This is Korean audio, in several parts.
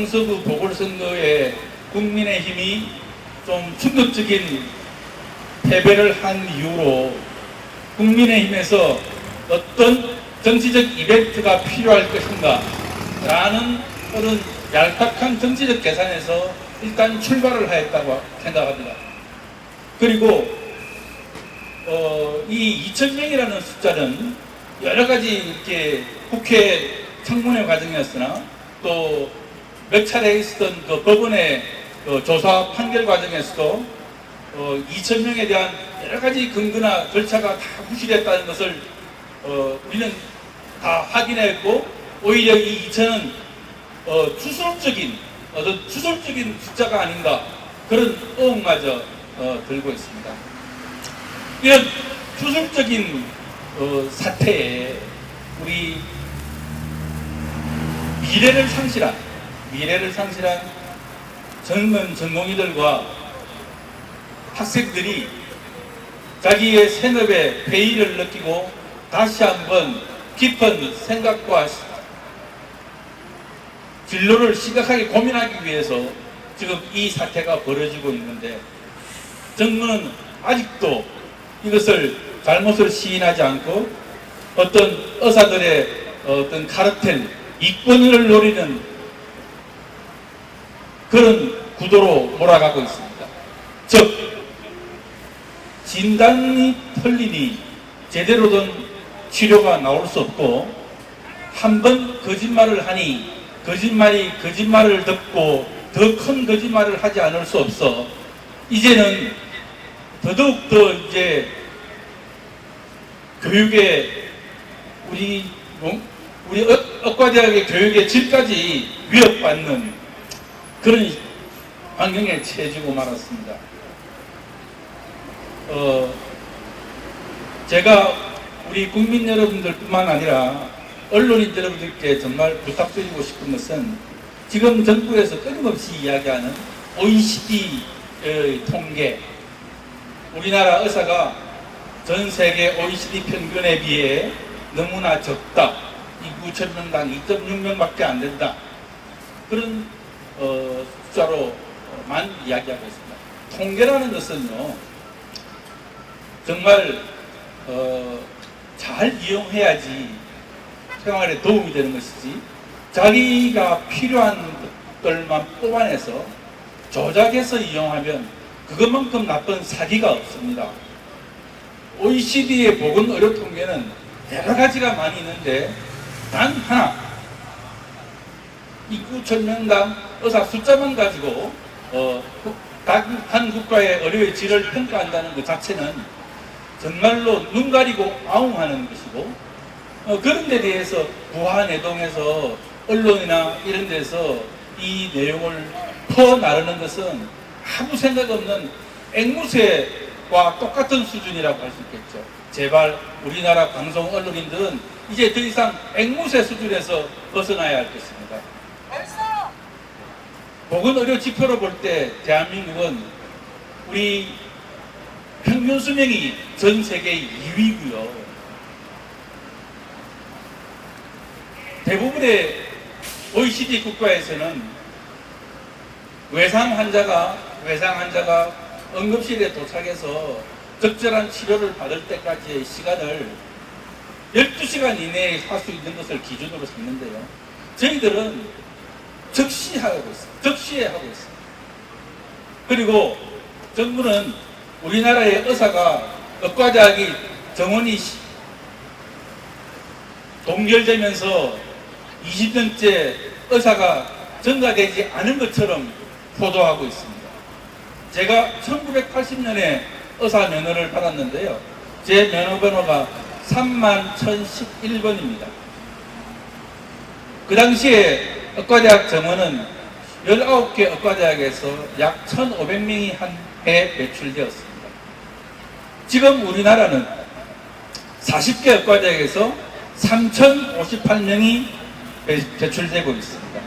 서구 보궐선거에 국민의힘이 좀 충격적인 패배를 한 이후로 국민의힘에서 어떤 정치적 이벤트가 필요할 것인가 라는 그런 얄팍한 정치적 계산에서 일단 출발을 하였다고 생각합니다. 그리고 이 2,000명이라는 숫자는 여러 가지 이렇게 국회 청문회 과정이었으나 또 몇 차례 있었던 그 법원의 조사 판결 과정에서도 2,000명에 대한 여러 가지 근거나 절차가 다 무시됐다는 것을 우리는 다 확인했고, 오히려 이 2,000은 추설적인 숫자가 아닌가 그런 의혹마저 들고 있습니다. 이런 추설적인 사태에 우리 미래를 상실한 젊은 전공의들과 학생들이 자기의 생업에 회의를 느끼고 다시 한번 깊은 생각과 진로를 심각하게 고민하기 위해서 지금 이 사태가 벌어지고 있는데, 정부는 아직도 이것을 잘못을 시인하지 않고 어떤 의사들의 어떤 카르텔, 이권을 노리는 그런 구도로 몰아가고 있습니다. 즉, 진단이 틀리니 제대로 된 치료가 나올 수 없고, 한 번 거짓말을 하니 거짓말을 듣고 더 큰 거짓말을 하지 않을 수 없어 이제는 더더욱 더 이제 교육의 우리 의과대학의 교육의 질까지 위협받는 그런 환경에 처해지고 말았습니다. 제가 우리 국민 여러분들뿐만 아니라 언론인 여러분들께 정말 부탁드리고 싶은 것은, 지금 정부에서 끊임없이 이야기하는 OECD의 통계, 우리나라 의사가 전 세계 OECD 평균에 비해 너무나 적다, 인구 1,000명당 2.6명밖에 안 된다, 그런 숫자로만 이야기하고 있습니다. 통계라는 것은요, 정말 잘 이용해야지 생활에 도움이 되는 것이지, 자기가 필요한 것들만 뽑아내서 조작해서 이용하면 그것만큼 나쁜 사기가 없습니다. OECD의 보건의료 통계는 여러 가지가 많이 있는데, 단 하나, 인구 1,000명당 의사 숫자만 가지고 한 국가의 의료의 질을 평가한다는 것 자체는 정말로 눈 가리고 아웅하는 것이고, 그런 데 대해서 부하내동해서 언론이나 이런 데서 이 내용을 퍼나르는 것은 아무 생각 없는 앵무새와 똑같은 수준이라고 할 수 있겠죠. 제발 우리나라 방송 언론인들은 이제 더 이상 앵무새 수준에서 벗어나야 할 것입니다. 보건의료 지표로 볼 때 대한민국은 우리 평균 수명이 전 세계 2위고요. 대부분의 OECD 국가에서는 외상 환자가 응급실에 도착해서 적절한 치료를 받을 때까지의 시간을 12시간 이내에 할 수 있는 것을 기준으로 삼는데요. 저희들은 적시하고 있습니다. 그리고 정부는 우리나라의 의사가 의과대학이 정원이 동결되면서 20년째 의사가 증가되지 않은 것처럼 보도하고 있습니다. 제가 1980년에 의사 면허를 받았는데요. 제 면허 번호가 31,011번입니다. 그 당시에 의과대학 정원은 19개 의과대학에서 약 1,500명이 한 해 배출되었습니다. 지금 우리나라는 40개 의과대학에서 3,058명이 배출되고 있습니다.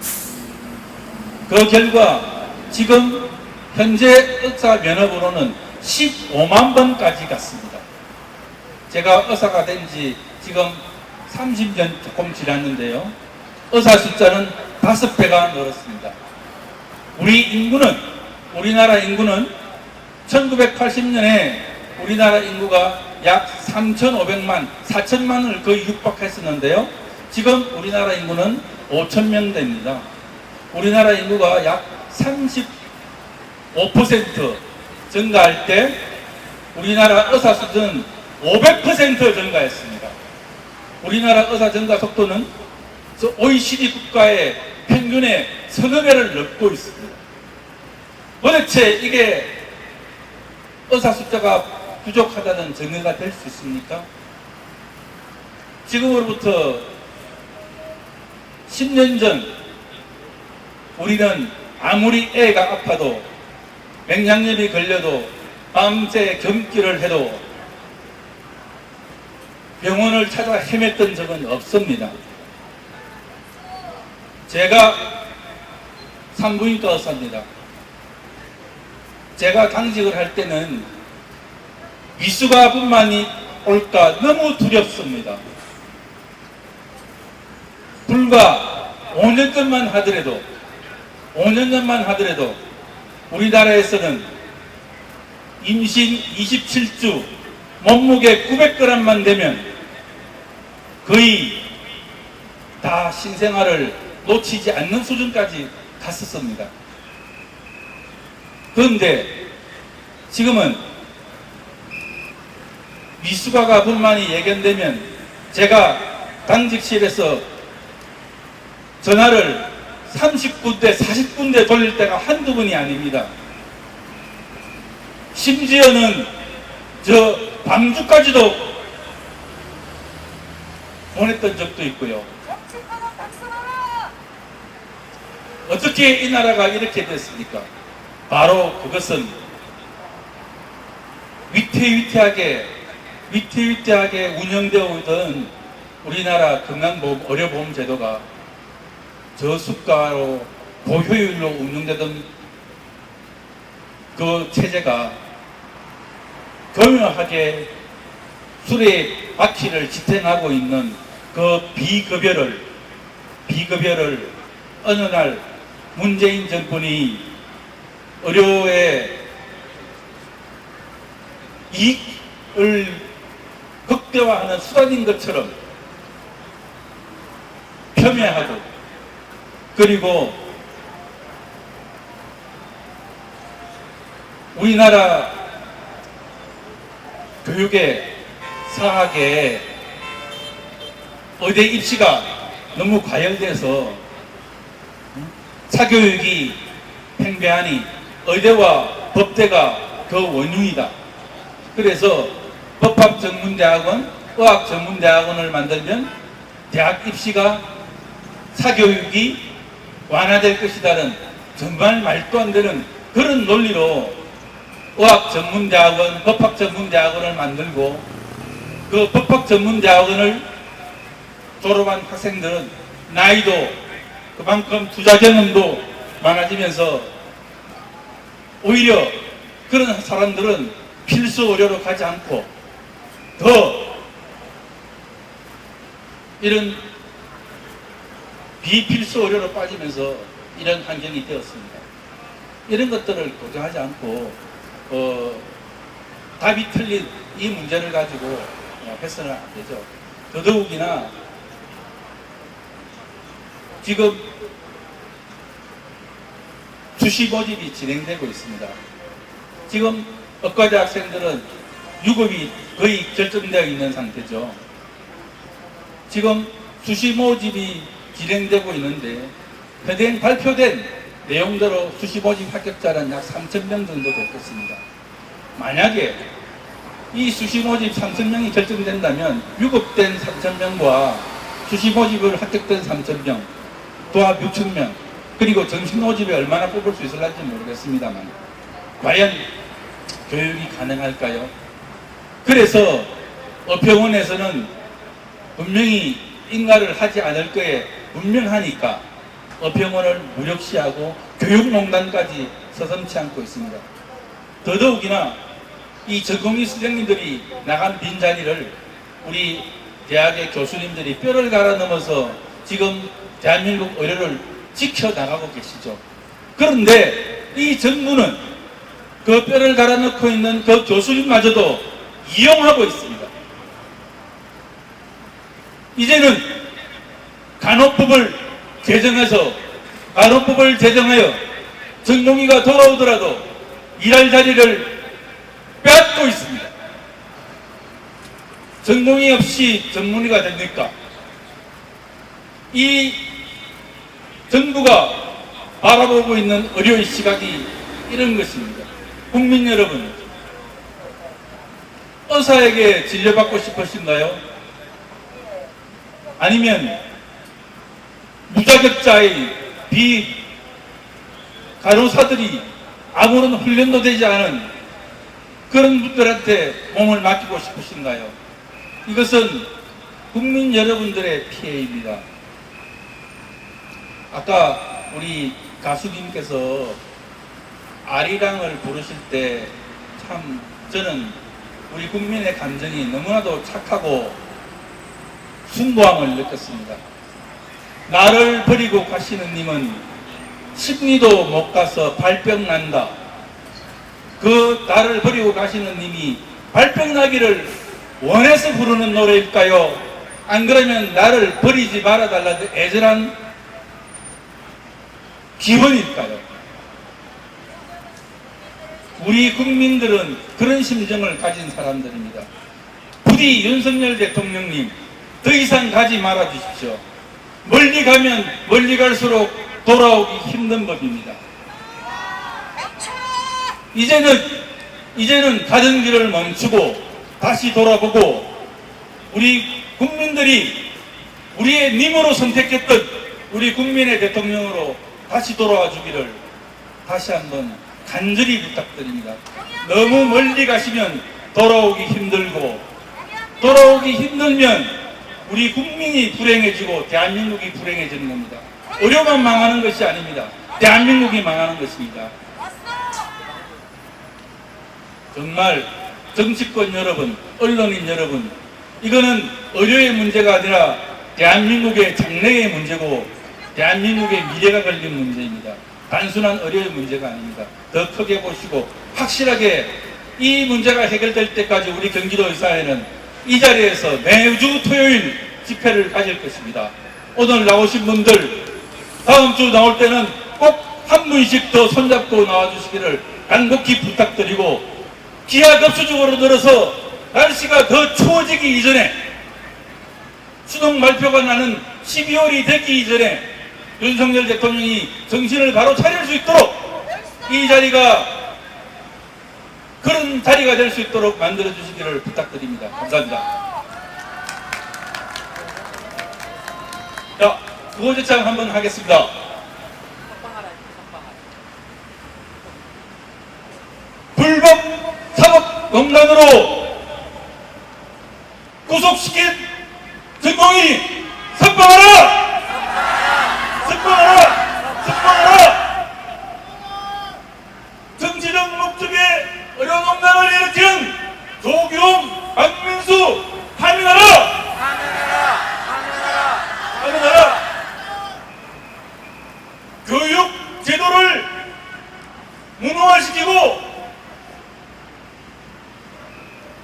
그 결과 지금 현재 의사 면허번호는 15만 번까지 갔습니다. 제가 의사가 된 지 지금 30년 조금 지났는데요. 의사 숫자는 5배가 늘었습니다. 우리나라 인구는 1980년에 우리나라 인구가 약 3,500만, 4천만을 거의 육박했었는데요. 지금 우리나라 인구는 5,000명 됩니다. 우리나라 인구가 약 35% 증가할 때 우리나라 의사 수는 500% 증가했습니다. 우리나라 의사 증가 속도는 OECD 국가의 평균의 서너 배를 넘고 있습니다. 도대체 이게 의사 숫자가 부족하다는 증거가 될 수 있습니까? 지금으로부터 10년 전 우리는 아무리 애가 아파도 맹장염이 걸려도 밤새 경기를 해도 병원을 찾아 헤맸던 적은 없습니다. 제가 산부인과 의사입니다. 제가 당직을 할 때는 위수가뿐만이 올까 너무 두렵습니다. 불과 5년 전만 하더라도 우리나라에서는 임신 27주 몸무게 900g만 되면 거의 다 신생아를 놓치지 않는 수준까지 갔었습니다. 그런데 지금은 위수가가 불만이 예견되면 제가 당직실에서 전화를 30군데 40군데 돌릴 때가 한두 번이 아닙니다. 심지어는 저 방주까지도 보냈던 적도 있고요. 어떻게 이 나라가 이렇게 됐습니까? 바로 그것은 위태위태하게 운영되어 오던 우리나라 건강보험 의료보험 제도가 저수가로 고효율로 운영되던 그 체제가 교묘하게 수레 바퀴를 지탱하고 있는 그 비급여를 어느 날 문재인 정권이 의료의 이익을 극대화하는 수단인 것처럼 폄훼하고, 그리고 우리나라 교육의 사학의 의대 입시가 너무 과열돼서 사교육이 팽배하니 의대와 법대가 그 원흉이다. 그래서 법학전문대학원, 의학전문대학원을 만들면 대학 입시가 사교육이 완화될 것이다는 정말 말도 안 되는 그런 논리로 의학전문대학원, 법학전문대학원을 만들고, 그 법학전문대학원을 졸업한 학생들은 나이도 그만큼 투자 경험도 많아지면서 오히려 그런 사람들은 필수 의료로 가지 않고 더 이런 비필수 의료로 빠지면서 이런 환경이 되었습니다. 이런 것들을 고려하지 않고 답이 틀린 이 문제를 가지고 해서는 안 되죠. 더더욱이나 지금 수시 모집이 진행되고 있습니다. 지금 의과대 학생들은 유급이 거의 결정되어 있는 상태죠. 지금 수시 모집이 진행되고 있는데 발표된 내용대로 수시 모집 합격자는 약 3,000명 정도 됐겠습니다. 만약에 이 수시 모집 3,000명이 결정된다면 유급된 3,000명과 수시 모집을 합격된 3,000명, 도합 6,000명, 그리고 정식 모집에 얼마나 뽑을 수 있을지 모르겠습니다만 과연 교육이 가능할까요? 그래서 의병원에서는 분명히 인가를 하지 않을 거에 분명하니까 의병원을 무력시하고 교육농단까지 서슴지 않고 있습니다. 더더욱이나 이 전공의 선생님들이 나간 빈자리를 우리 대학의 교수님들이 뼈를 갈아 넘어서 지금 대한민국 의료를 지켜나가고 계시죠. 그런데 이 정부는 그 뼈를 갈아넣고 있는 그 교수님마저도 이용하고 있습니다. 이제는 간호법을 제정하여 전공의가 돌아오더라도 일할 자리를 빼앗고 있습니다. 전공의 없이 전문의가 됩니까? 이 정부가 바라보고 있는 의료의 시각이 이런 것입니다. 국민 여러분, 의사에게 진료받고 싶으신가요? 아니면 무자격자의 간호사들이 아무런 훈련도 되지 않은 그런 분들한테 몸을 맡기고 싶으신가요? 이것은 국민 여러분들의 피해입니다. 아까 우리 가수님께서 아리랑을 부르실 때 참 저는 우리 국민의 감정이 너무나도 착하고 숭고함을 느꼈습니다. 나를 버리고 가시는 님은 십리도 못 가서 발병 난다. 그 나를 버리고 가시는 님이 발병 나기를 원해서 부르는 노래일까요? 안 그러면 나를 버리지 말아달라는 애절한 기원일까요? 우리 국민들은 그런 심정을 가진 사람들입니다. 부디 윤석열 대통령님 더 이상 가지 말아 주십시오. 멀리 가면 멀리 갈수록 돌아오기 힘든 법입니다. 이제는 가던 길을 멈추고 다시 돌아보고 우리 국민들이 우리의 님으로 선택했던 우리 국민의 대통령으로 다시 돌아와 주기를 다시 한번 간절히 부탁드립니다. 너무 멀리 가시면 돌아오기 힘들고 돌아오기 힘들면 우리 국민이 불행해지고 대한민국이 불행해지는 겁니다. 의료만 망하는 것이 아닙니다. 대한민국이 망하는 것입니다. 정말 정치권 여러분, 언론인 여러분, 이거는 의료의 문제가 아니라 대한민국의 장래의 문제고 대한민국의 미래가 걸린 문제입니다. 단순한 의료의 문제가 아닙니다. 더 크게 보시고 확실하게 이 문제가 해결될 때까지 우리 경기도 의사회는 이 자리에서 매주 토요일 집회를 가질 것입니다. 오늘 나오신 분들 다음 주 나올 때는 꼭 한 분씩 더 손잡고 나와주시기를 간곡히 부탁드리고 기하급수적으로 늘어서 날씨가 더 추워지기 이전에 수능 발표가 나는 12월이 되기 이전에 윤석열 대통령이 정신을 바로 차릴 수 있도록 이 자리가 그런 자리가 될 수 있도록 만들어 주시기를 부탁드립니다. 감사합니다. 자, 구호제창 한번 하겠습니다. 불법 사법농단으로 구속시킨 전공의 선포하라! 선포하라! 정치적 목적의 의료농단을 일으킨 조규용, 박민수 파면하라! 교육 제도를 무능화시키고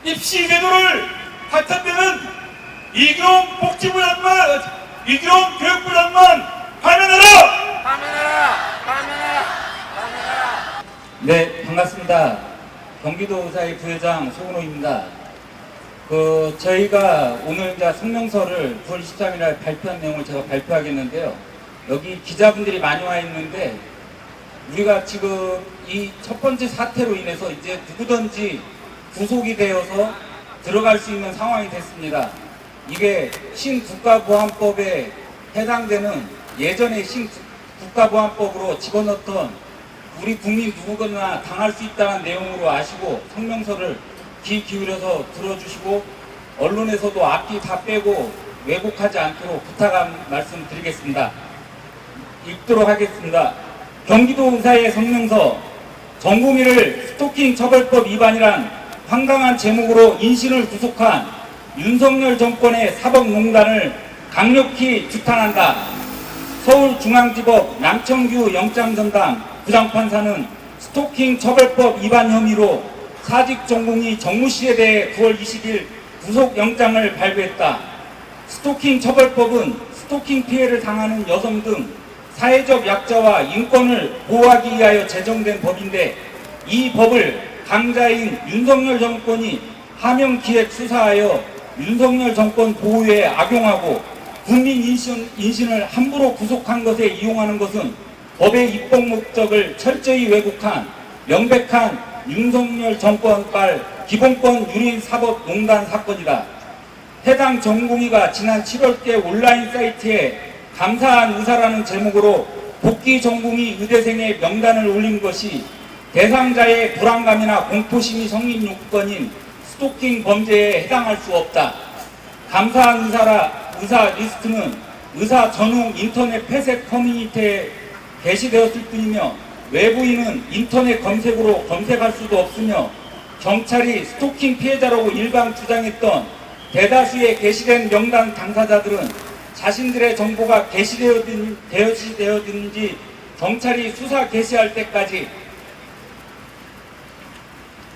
입시 제도를 하찮되는 이규용 복지부 장관, 이규용 교육부 장관 파면하라! 네, 반갑습니다. 경기도 의사회 부회장 소근호입니다. 저희가 오늘 이제 성명서를 9월 23일에 발표한 내용을 제가 발표하겠는데요. 여기 기자분들이 많이 와 있는데 우리가 지금 이 첫 번째 사태로 인해서 이제 누구든지 구속이 되어서 들어갈 수 있는 상황이 됐습니다. 이게 신국가보안법에 해당되는 예전에 신국가보안법으로 집어넣던 우리 국민 누구나 당할 수 있다는 내용으로 아시고 성명서를 귀 기울여서 들어주시고 언론에서도 앞뒤 다 빼고 왜곡하지 않도록 부탁한 말씀 드리겠습니다. 읽도록 하겠습니다. 경기도 의사회 성명서 전공의를 스토킹 처벌법 위반이란 황당한 제목으로 인신을 구속한 윤석열 정권의 사법농단을 강력히 규탄한다. 서울중앙지법 남청규 영장전담 부장판사는 스토킹 처벌법 위반 혐의로 사직 전공의 정무씨에 대해 9월 20일 구속영장을 발부했다. 스토킹 처벌법은 스토킹 피해를 당하는 여성 등 사회적 약자와 인권을 보호하기 위하여 제정된 법인데, 이 법을 강자인 윤석열 정권이 하명기획 수사하여 윤석열 정권 보호에 악용하고 국민 인신을 함부로 구속한 것에 이용하는 것은 법의 입법 목적을 철저히 왜곡한 명백한 윤석열 정권발 기본권 유린 사법농단 사건이다. 해당 전공의가 지난 7월께 온라인 사이트에 감사한 의사라는 제목으로 복귀 전공의 의대생의 명단을 올린 것이 대상자의 불안감이나 공포심이 성립 요건인 스토킹 범죄에 해당할 수 없다. 감사한 의사 리스트는 의사 전용 인터넷 폐쇄 커뮤니티에 게시되었을 뿐이며 외부인은 인터넷 검색으로 검색할 수도 없으며, 경찰이 스토킹 피해자라고 일방 주장했던 대다수의 게시된 명단 당사자들은 자신들의 정보가 게시되어지는지 경찰이 수사 개시할 때까지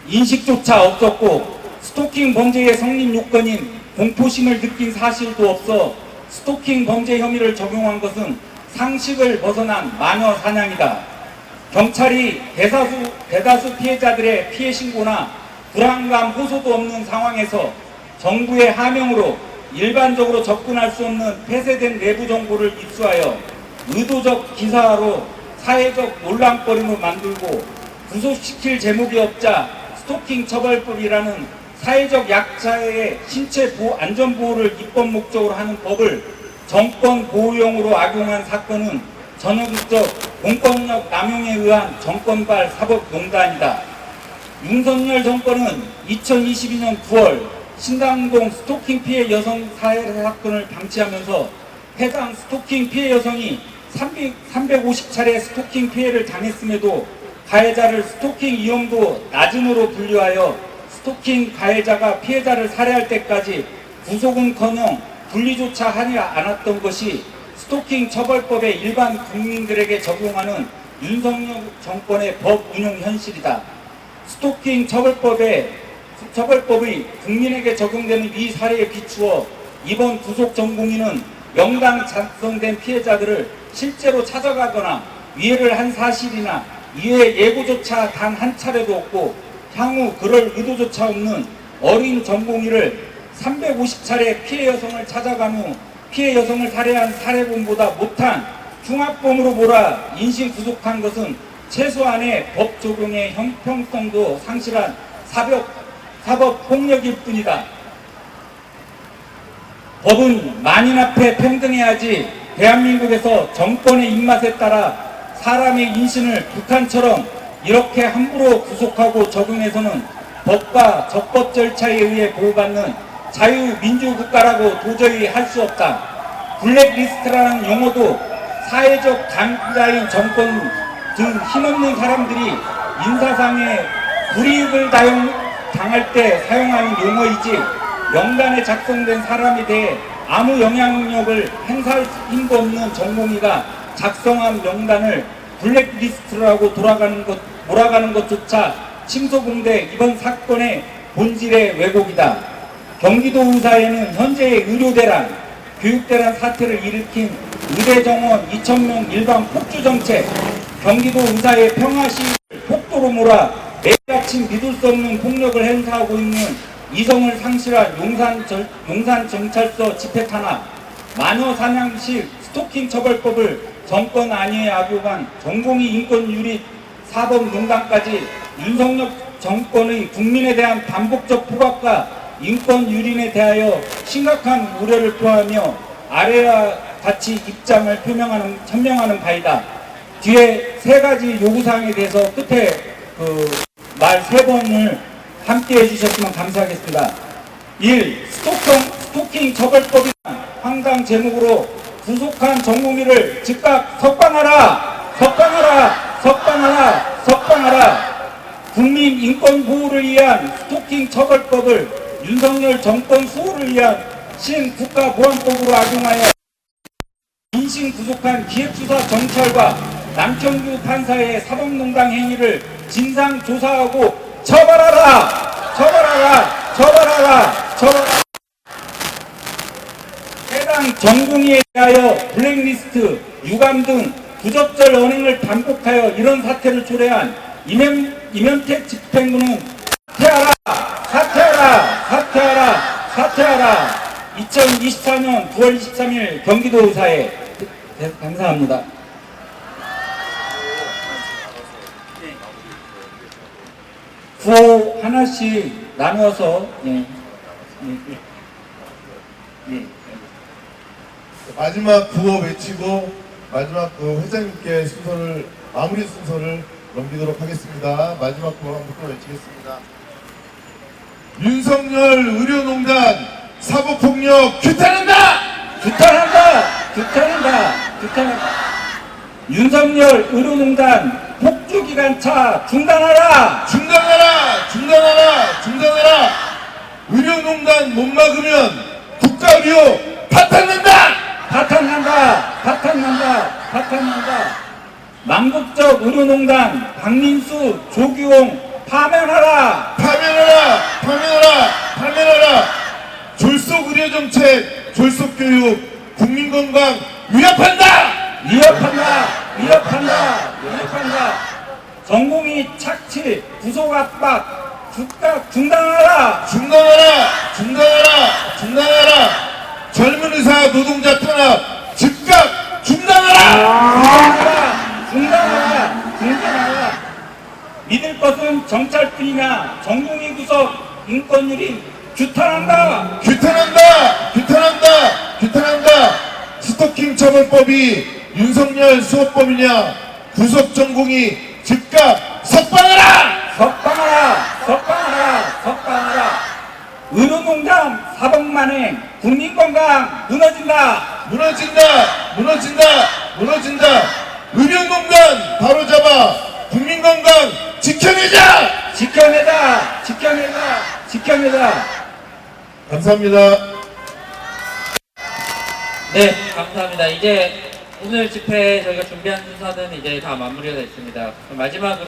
인식조차 없었고, 스토킹 범죄의 성립 요건인 공포심을 느낀 사실도 없어 스토킹 범죄 혐의를 적용한 것은 상식을 벗어난 마녀 사냥이다. 경찰이 대다수 피해자들의 피해 신고나 불안감 호소도 없는 상황에서 정부의 하명으로 일반적으로 접근할 수 없는 폐쇄된 내부 정보를 입수하여 의도적 기사로 사회적 논란거리로 만들고 구속시킬 제목이 없자 스토킹 처벌법이라는 사회적 약자의 신체 안전보호를 입법 목적으로 하는 법을 정권 보호용으로 악용한 사건은 전형적 공권력 남용에 의한 정권발 사법농단이다. 윤석열 정권은 2022년 9월 신당동 스토킹 피해 여성 살해 사건을 방치하면서 해당 스토킹 피해 여성이 350차례 스토킹 피해를 당했음에도 가해자를 스토킹 위험도 낮음으로 분류하여 스토킹 가해자가 피해자를 살해할 때까지 구속은커녕 분리조차 하지 않았던 것이 스토킹 처벌법의 일반 국민들에게 적용하는 윤석열 정권의 법 운용 현실이다. 스토킹 처벌법의 국민에게 적용되는 이 사례에 비추어 이번 구속 전공의는 명당 작성된 피해자들을 실제로 찾아가거나 위해를 한 사실이나 이외의 예고조차 단 한 차례도 없고 향후 그럴 의도조차 없는 어린 전공의를 350차례 피해 여성을 찾아간 후 피해 여성을 살해한 살해범보다 못한 흉악범으로 몰아 인신 구속한 것은 최소한의 법 적용의 형평성도 상실한 사법폭력일 뿐이다. 법은 만인 앞에 평등해야지 대한민국에서 정권의 입맛에 따라 사람의 인신을 북한처럼 이렇게 함부로 구속하고 적용해서는 법과 적법 절차에 의해 보호받는 자유민주국가라고 도저히 할 수 없다. 블랙리스트라는 용어도 사회적 강자인 정권 등 힘없는 사람들이 인사상의 불이익을 당할 때 사용하는 용어이지, 명단에 작성된 사람에 대해 아무 영향력을 행사할 힘도 없는 전공의가 작성한 명단을 블랙리스트라고 몰아가는 것조차 침소봉대 이번 사건의 본질의 왜곡이다. 경기도 의사에는 현재의 의료대란, 교육대란 사태를 일으킨 의대정원 2,000명 일반 폭주 정책, 경기도 의사의 평화시위를 폭도로 몰아 매일아침 믿을 수 없는 폭력을 행사하고 있는 이성을 상실한 용산경찰서 집회 탄압, 마녀 사냥식 스토킹 처벌법을 정권 안위에 악용한 전공의 인권 유립 사법농단까지 윤석열 정권의 국민에 대한 반복적 포박과 인권 유린에 대하여 심각한 우려를 표하며 아래와 같이 입장을 천명하는 바이다. 뒤에 세 가지 요구사항에 대해서 끝에 말 세 번을 함께 해주셨으면 감사하겠습니다. 1. 스토킹 처벌법이란 황당 제목으로 구속한 전공의를 즉각 석방하라! 석방하라! 석방하라! 석방하라! 국민 인권 보호를 위한 스토킹 처벌법을 윤석열 정권 수호를 위한 신국가보안법으로 악용하여 불신 구속한 기획수사 경찰과 남청규 판사의 사법농단 행위를 진상 조사하고 처벌하라! 처벌하라! 처벌하라! 처벌하라! 해당 전공의에 대하여 블랙리스트, 유감 등 부적절 언행을 반복하여 이런 사태를 초래한 이면택 집행부는 사퇴하라! 사퇴하라! 사퇴하라! 사퇴하라! 2024년 9월 23일 경기도 의사에 감사합니다. 구호 하나씩 나누어서 마지막 구호 외치고 마지막 그 회장님께 순서를 마무리 순서를 넘기도록 하겠습니다. 마지막 구호 한번 외치겠습니다. 윤석열 의료농단 사법폭력 규탄한다! 규탄한다! 규탄한다! 규탄한다! 윤석열 의료농단 폭주기관차 중단하라! 중단하라! 중단하라! 중단하라! 의료농단 못 막으면 국가의료 파탄난다! 파탄난다! 파탄난다! 파탄난다! 망국적 의료농단 박민수, 조규홍 파면하라! 파면하라! 파면하라! 파면하라! 졸속 의료정책, 졸속교육, 국민건강 위협한다! 위협한다! 위협한다! 위협한다! 전공의 착취, 구속 압박, 즉각 중단하라! 중단하라! 중단하라! 중단하라! 젊은 의사 노동자 탄압 즉각 중단하라! 중단하라! 중단하라! 중단하라! 믿을 것은 정찰뿐이냐? 전공의 구속, 인권유린 규탄한다! 규탄한다! 규탄한다! 규탄한다! 스토킹 처벌법이 윤석열 수호법이냐? 구속 전공이 즉각 석방하라! 석방하라! 석방하라! 석방하라! 의료농단 사법만행 국민건강 무너진다! 무너진다! 무너진다! 무너진다! 의료농단 바로잡아 국민건강 지켜내자! 지켜내자! 지켜내자! 지켜내자! 감사합니다. 네, 감사합니다. 이제 오늘 집회 저희가 준비한 순서는 이제 다 마무리가 됐습니다. 그럼 마지막으로